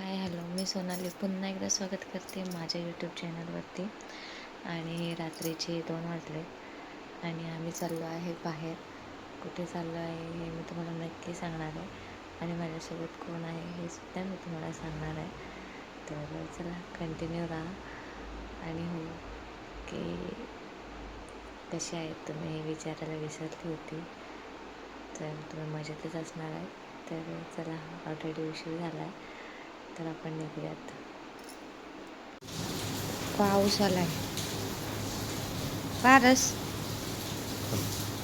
Hi hello, मी सोनाली पुन्हा एकदा स्वागत करते माझ्या यूट्यूब चॅनलवरती. आणि रात्रीचे 2 वाजले आणि आम्ही चाललो आहे बाहेर. कुठे चाललो आहे हे मी तुम्हाला नक्की सांगणार आहे आणि माझ्यासोबत कोण आहे हे सुद्धा मी तुम्हाला सांगणार आहे. तर चला कंटिन्यू राहा. आणि हो की कसे आहेत तुम्ही हे विचारायला विसरली होती, तर तुम्ही मजेतच असणार आहे. तर चला, ऑलरेडी उशीर झाला आहे, तर आपण निघूयात. पाऊस आलाय. पारस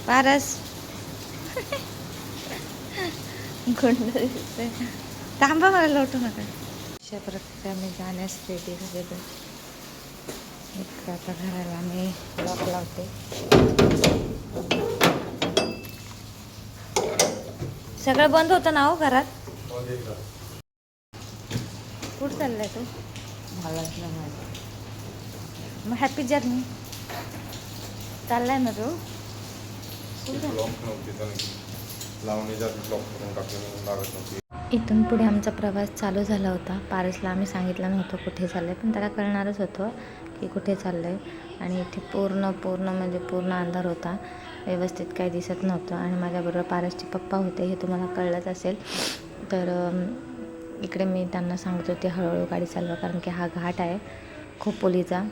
पारस गुंड दिसते. थांबा, मला लोटू नका. अशा प्रकारे आम्ही जाण्यास रेडी झालेलो. इतकं आता घराला आम्ही लॉक लावते. सगळं बंद होतं ना हो घरात. कुठं चाललाय तू? मलाच नाही माहिती. मग हॅपी जर्नी चाललाय ना तू? इथून पुढे आमचा प्रवास चालू झाला होता. पारसला आम्ही सांगितलं नव्हतं कुठे चाललं आहे, पण त्याला कळणारच होतं की कुठे चाललं आहे. आणि इथे पूर्ण अंधार होता, व्यवस्थित काही दिसत नव्हतं. आणि माझ्याबरोबर पारसचे पप्पा होते, हे तुम्हाला कळलंच असेल. तर इकडे मी त्यांना सांगत होते हळूहळू गाडी चालवा, कारण की हा घाट आहे खोपोलीचा.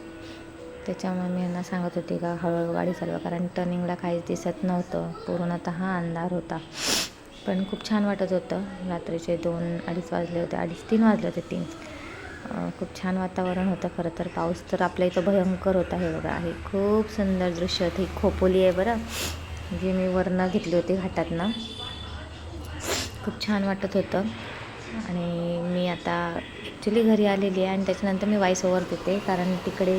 त्याच्यामुळे मी यांना सांगत होते का हळूहळू गाडी चालवा, कारण टर्निंगला काहीच दिसत नव्हतं, पूर्णतः अंधार होता. पण खूप छान वाटत होतं. रात्रीचे 2-2:30 वाजले होते, 2:30-3 वाजले होते 3. खूप छान वातावरण होतं. खरं तर पाऊस तर आपल्या इथं भयंकर होता. हे बघा, हे खूप सुंदर दृश्य होतं. ही खोपोली आहे बरं, जी मी वरनं घेतली होती घाटातनं. खूप छान वाटत होतं. आणि मी आता ॲक्च्युली घरी आलेली आहे आणि त्याच्यानंतर मी वॉइस ओव्हर देते, कारण तिकडे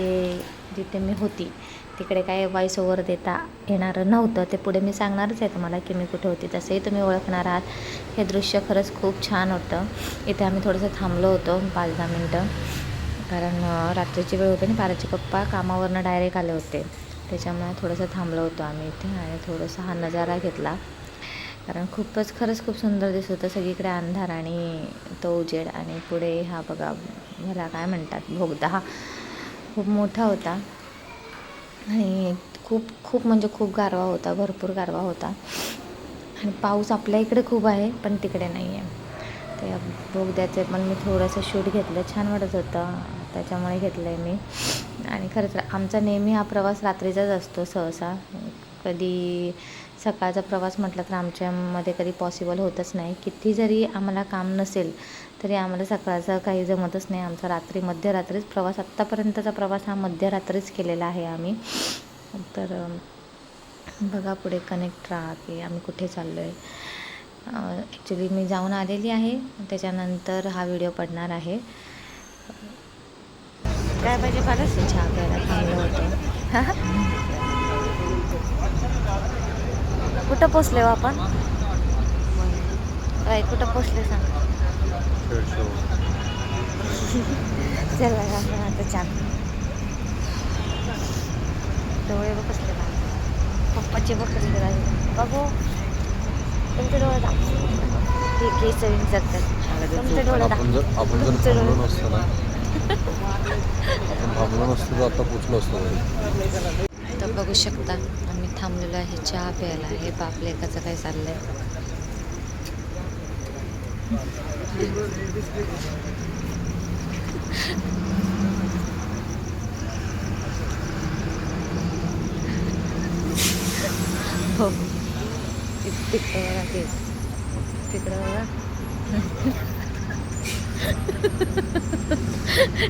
जिथे मी होती तिकडे काय वॉइस ओव्हर देता येणारं नव्हतं. ते पुढे मी सांगणारच आहे तुम्हाला की मी कुठे होती, तसंही तुम्ही ओळखणार आहात. हे दृश्य खरंच खूप छान होतं. इथे आम्ही थोडंसं थांबलो होतो 5-10 मिनटं, कारण रात्रीची वेळ होती आणि पाराचे पप्पा कामावरनं डायरेक्ट आले होते. त्याच्यामुळे थोडंसं थांबलो होतो आम्ही इथे आणि थोडंसं हा नजारा घेतला, कारण खरंच खूप सुंदर दिसत होतं. सगळीकडे अंधार आणि तो उजेड. आणि पुढे हा बघा, ह्याला काय म्हणतात, बोगदा. हा खूप मोठा होता आणि खूप म्हणजे खूप गारवा होता, भरपूर गारवा होता. आणि पाऊस आपल्या इकडे खूप आहे पण तिकडे नाही आहे. तर या बोगद्याचे पण मी थोडंसं शूट घेतलं, छान वाटत होतं, त्याच्यामुळे घेतलं आहे मी. आणि खरं तर आमचा नेहमी हा प्रवास रात्रीचाच असतो सहसा. कधी सकाळचा प्रवास म्हटलं तर आमच्यामध्ये कधी पॉसिबल होतच नाही. किती जरी आम्हाला काम नसेल तरी आम्हाला सकाळचं काही जमतच नाही. आमचा मध्यरात्रीच प्रवास, आत्तापर्यंतचा प्रवास हा मध्यरात्रीच केलेला आहे आम्ही. तर बघा पुढे कनेक्ट राहा की आम्ही कुठे चाललो आहे. ॲक्च्युली मी जाऊन आलेली आहे, त्याच्यानंतर हा व्हिडिओ पडणार आहे. काय पाहिजे फारच चहा प्यायला थांबलं होतं. कुठं पोचले हो आपण? काय कुठं पोचले सांग. चला आपण आता चहा. डोळे बसले ना पप्पाचे बघले बघू. तुमचे डोळे दाखव, हे सविंग जगतात. तुमचे डोळे दाखव. आपण जर थांबलो नसतो ना, थांबलो नसतो तर आता पोचलो असतो घरी. तर बघू शकता आम्ही थांबलेलो आहे चहा प्यायला. हे बाप लेकाचं काय चाललंय. हो, तिकडं बघा.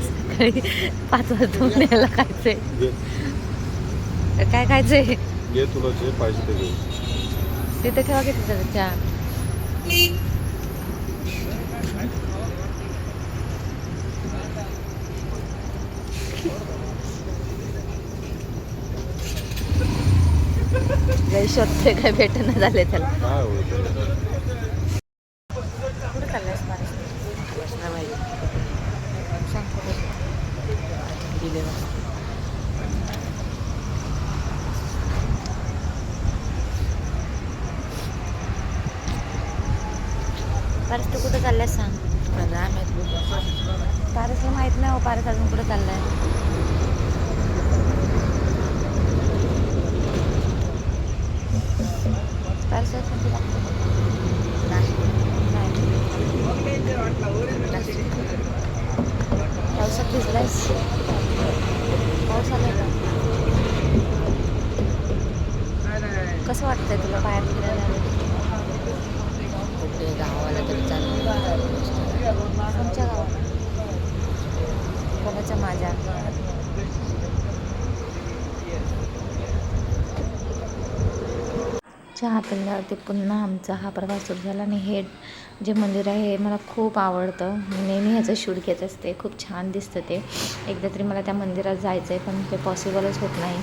सकाळी 5 वाजता यायला खायचंय. काय खायचंय? घे, तुला जे पाहिजे ते घे. तिथे ठेवा की तिथं चहा. लई शोधतोय, काय भेटणं झाले त्याला. काय होतं? कुठं चाललंयस पारस? नाही माहिती. सांग कुठं. दिले ना. पारस तू कुठं चाललायस सांग. पारसला माहीत नाही हो, पारस अजून कुठे चाललाय. पारस पावसात भिजलायस? पाऊस आलाय का? कसं वाटतंय तुला बाहेर फिरायला? कुठे गावाला तरी चाललं. कोणच्या गावाला? कोणाच्या? माझ्या. चहा पिल्यावरती पुन्हा आमचा हा प्रवास सुरू झाला. आणि हे जे मंदिर आहे हे मला खूप आवडतं. मी नेहमी ह्याचं शूट घेत असते. खूप छान दिसतं ते. एकदा तरी मला त्या मंदिरात जायचं आहे, पण ते पॉसिबलच होत नाही,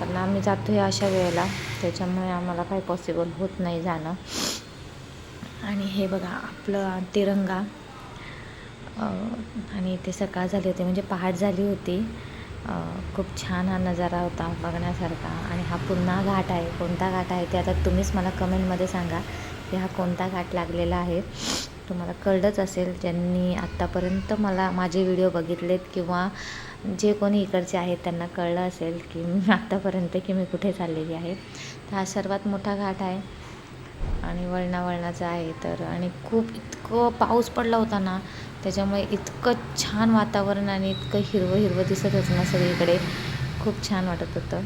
कारण आम्ही जातो आहे अशा वेळेला, त्याच्यामुळे आम्हाला काही पॉसिबल होत नाही जाणं. आणि हे बघा आपलं तिरंगा. आणि ते सकाळ झाली होती, म्हणजे पहाट झाली होती. खूप छान हा नजारा होता बघण्यासारखा. आणि हा पुन्हा घाट आहे. कोणता घाट आहे ते आता तुम्हीच मला कमेंटमध्ये सांगा की हा कोणता घाट लागलेला आहे. तुम्हाला कळलंच असेल, ज्यांनी आत्तापर्यंत माझे व्हिडिओ बघितलेत किंवा जे कोणी इकडचे आहेत त्यांना कळलं असेल की आत्तापर्यंत की मी कुठे चाललेली आहे. तर हा सर्वात मोठा घाट आहे आणि वळणाचा आहे. तर आणि इतकं पाऊस पडला होता ना, त्याच्यामुळे इतकं छान वातावरण आणि इतकं हिरवं दिसत होतं ना सगळीकडे. खूप छान वाटत होतं.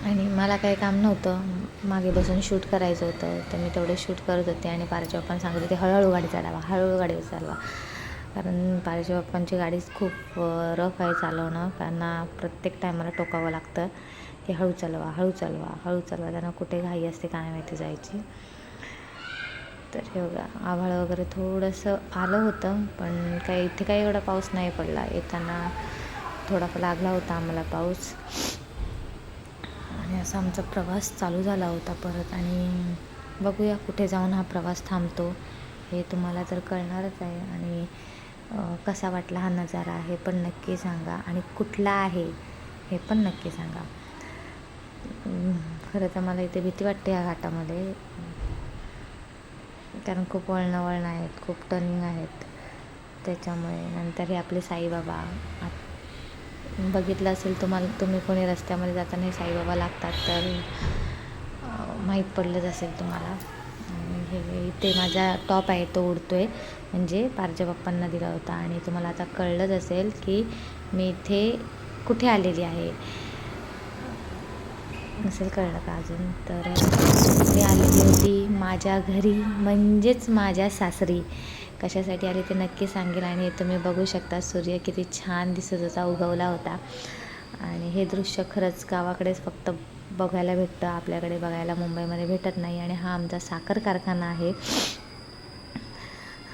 आणि मला काही काम नव्हतं, मागे बसून शूट करायचं होतं, तर मी तेवढं शूट करत होते. आणि पारच्या पप्पांना सांगत होते हळूहळू गाडी चालवा, कारण पारच्या पप्पांची गाडीच खूप रफ आहे चालवणं. त्यांना प्रत्येक टायमाला टोकावं लागतं की हळू चालवा. त्यांना कुठे घाई असते काय माहिती जायची. तर हे बघा आभाळ वगैरे थोडंसं आलं होतं, पण इथे काही एवढा पाऊस नाही पडला. येताना थोडाफार लागला होता आम्हाला पाऊस. आणि असा आमचा प्रवास चालू झाला होता परत. आणि बघूया कुठे जाऊन हा प्रवास थांबतो हे तुम्हाला तर कळणारच आहे. आणि कसा वाटला हा नजारा हे पण नक्की सांगा. आणि कुठला आहे हे पण नक्की सांगा. खरं तर मला इथे भीती वाटते या घाटामध्ये, कारण खूप वळणं आहेत, खूप टर्निंग आहेत. त्याच्यामुळे नंतर हे आपले साईबाबा बघितलं असेल तुम्ही कोणी रस्त्यामध्ये जाताना हे साईबाबा लागतात, तर माहीत पडलंच असेल तुम्हाला. आणि हे इथे माझा टॉप आहे तो उडतो आहे, म्हणजे पारच्या बाप्पांना दिला होता. आणि तुम्हाला आता कळलंच असेल की मी इथे कुठे आलेली आहे. नसेल कळलं का अजून, तर मी आलेली होती माझ्या घरी, म्हणजेच माझ्या सासरी. कशासाठी आली ते नक्की सांगेल. आणि तुम्ही बघू शकता सूर्य किती छान दिसत होता, उगवला होता. आणि हे दृश्य खरंच गावाकडेच फक्त बघायला भेटतं, आपल्याकडे बघायला मुंबईमध्ये भेटत नाही. आणि हा आमचा साखर कारखाना आहे,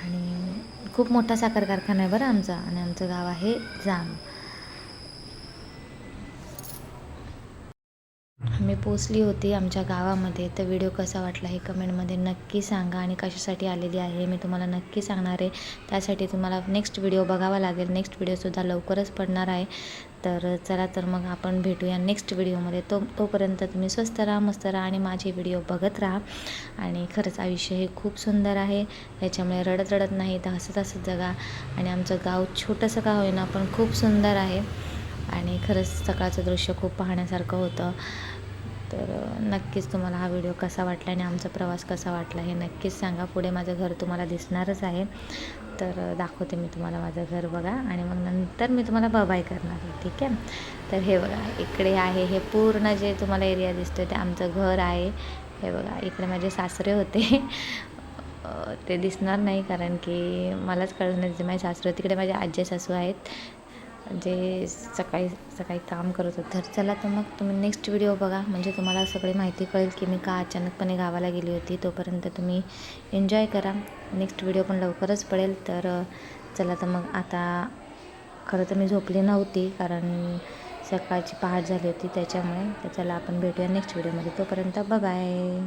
आणि खूप मोठा साखर कारखाना आहे बरं आमचा. आणि आमचं गाव आहे जाम. मी पोचली होती आमच्या गावामध्ये. तर व्हिडिओ कसा वाटला हे कमेंटमध्ये नक्की सांगा. आणि कशासाठी आलेली आहे मी तुम्हाला नक्की सांगणार आहे. त्यासाठी तुम्हाला नेक्स्ट व्हिडिओ बघावा लागेल. नेक्स्ट व्हिडिओसुद्धा लवकरच पडणार आहे. तर चला तर मग आपण भेटूया नेक्स्ट व्हिडिओमध्ये. तोपर्यंत तुम्ही स्वस्त राहा, मस्त राहा आणि माझे व्हिडिओ बघत राहा. आणि खरंच आयुष्य हे खूप सुंदर आहे, त्याच्यामुळे रडत नाही तर हसत जगा. आणि आमचं गाव छोटंसं का होईना पण खूप सुंदर आहे. आणि खरंच सकाळचं दृश्य खूप पाहण्यासारखं होतं. तर नक्कीच तुम्हाला हा व्हिडिओ कसा वाटला आणि आमचा प्रवास कसा वाटला हे नक्कीच सांगा. पुढे माझं घर तुम्हाला दिसणारच आहे, तर दाखवते मी तुम्हाला माझं घर बघा. आणि मग नंतर मी तुम्हाला बाय करणार आहे, ठीक आहे. तर हे बघा इकडे आहे, हे पूर्ण जे तुम्हाला एरिया दिसतो ते आमचं घर आहे. हे बघा इकडे माझे सासरे होते ते दिसणार नाही, कारण की मलाच कळलं नाही ते माझे सासरे. तिकडे माझे आजी सासू आहेत जे सकाळी काम करत होतं. तर चला तर मग तुम्ही नेक्स्ट व्हिडिओ बघा, म्हणजे तुम्हाला सगळी माहिती कळेल की मी का अचानकपणे गावाला गेली होती. तोपर्यंत तुम्ही एन्जॉय करा. नेक्स्ट व्हिडिओ पण लवकरच पडेल. तर चला तर मग आता खरं तर मी झोपली नव्हती, कारण सकाळची पहाट झाली होती त्याच्यामुळे. तर चला आपण भेटूया नेक्स्ट व्हिडिओमध्ये. तोपर्यंत बाय.